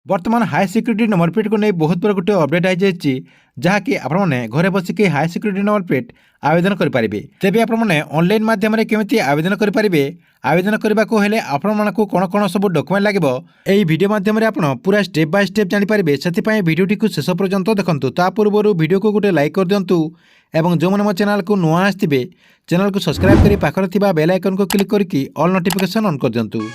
बर्तमान high security number plate को नहीं बहुत बड़ा गोटे अपडेट आई जाइए जहाँकि आपने घरे बसिक हाई सिक्यूरीटी नंबर प्लेट आवेदन करेंगे। तेज आपने ऑनलाइन माध्यम केमी आवेदन करेंगे। आवेदन करने को हेले आपको कौन कौन सब डॉक्यूमेंट लगे यही वीडियो माध्यम आप पूरा स्टेप बाय स्टेप जानीपारे से वीडियोटी को शेष पर्यंत देखूँ। ता पूर्व वीडियो को गोटे लाइक कर दिंतु एवं जो मैंने मो चैनल को नुआ आसवे चैनल को सब्सक्राइब कर पाखर बेल आइकन को क्लिक करके ऑल नोटिफिकेशन ऑन कर दिंतु।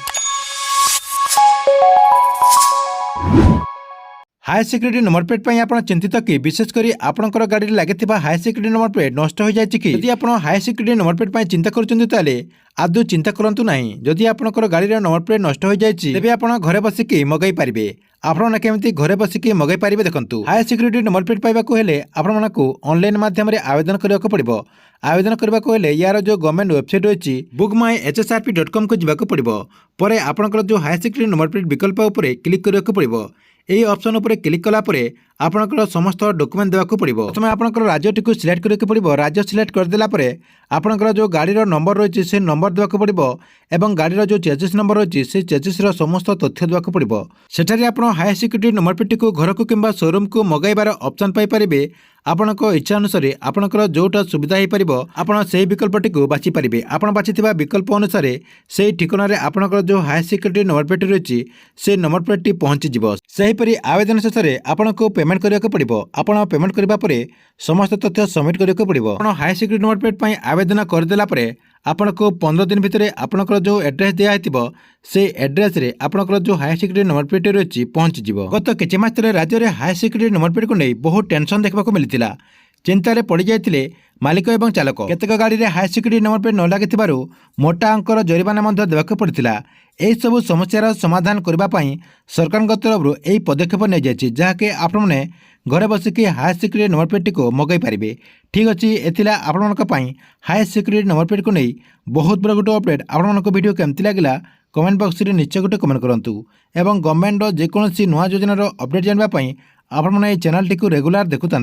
हाई सिक्यूरीटी नंबर प्लेट पर आप चिंतित कि विशेषकर आपंकर गाड़ी में लगे हाई सिक्यूरीटी नंबर प्लेट नष्ट हो जाए कि यदि आप हाई सिक्यूरीटी नंबर प्लेट पर चिंता करें आदौ चिंता करूँ ना। जदि आपंकर गाड़ी नंबर प्लेट नष्ट हो जाए तेज आप घरे बसिक मगाई पारे। आपने केमी घरे बसिक मगाई पारे देखूँ। हाई सिक्यूरीटी नंबर प्लेट पाइबा हेले आपको ऑनलाइन माध्यम आवेदन करने पड़ो। आवेदन करने को हेले यार जो गवर्नमेंट वेबसाइट रही bookmyhsrp.com को जावाक पड़ो। पर आपंकर जो हाई सिक्यूरीटी नंबर प्लेट विकल्प उपर क्लिक करने पड़ो। यही ऑप्शन उपर क्लिक कलापर आपंकर समस्त डॉक्यूमेंट देवाक पड़ो। प्रथम आपंकर राज्यटी को सिलेक्ट करके पड़ो। राज्य सिलेक्ट करदेला आपंकर जो गाड़ी नंबर रही से नंबर देवाक पड़ो एवं गाड़ी जो चेसिस नंबर रही से चेसिस समस्त तथ्य देवाक पड़ो। सेठारे आप हाई सिक्यूरीटी नंबर प्लेट को घर को किंबा शोरूम को मगाइबार ऑप्शन पाइपारे। आपण इच्छा अनुसार आपंकर जोटा सुविधा हो पार आपड़ से विकल्पटी को बाछि पारे। आप बाछिथिबा विकल्प अनुसार से ठिकाना आपंकर जो हाई सिक्यूरीटी नंबर प्लेट रही से नंबर प्लेट पहुंचीज। सेहीपरि आवेदन शेष में आपको पेमेंट करने पड़ो। आप पेमेंट करने समस्त तथ्य सबमिट करने पड़ो। आप हाई सिक्यूरीटी नंबर प्लेट पर आवेदन करदेला आपको 15 दिन भितर आपंकर जो एड्रेस दिखाई से एड्रेस रे आपंकर जो हाई सिक्यूरीटी नंबर प्लेट रही पहुंचीज। गत किछि मास तले राज्य में हाई सिक्यूरीटी नंबर प्लेट को नहीं बहुत टेंशन देखा मिलता। चिंतार पड़ जाते मालिक एवं चालक। केतक गाड़ी में हाई सिक्यूरीटी नंबर प्लेट न लगी मोटा अंकर जरिमाना देवाक पड़ता। यही सब समस्यार समाधान करने सरकार तरफ यही पदक्षेप नहीं जाए जहाँकि आपने घरे बसिक हाई सिक्यूरीटी नंबर प्लेट को मगाई पारे। ठीक अच्छे एथिला आपण हाई सिक्यूरीटी नंबर प्लेट को नहीं बहुत बड़ा गोटे अपडेट। आपण वीडियो केमती लगे कमेंट बॉक्स में निश्चय गोटे कमेंट करूँ एवं गवर्नमेंट जेकोसी नुआ योजनार अपडेट जानवाई आपने चैनल टी रेगुलर देखुता।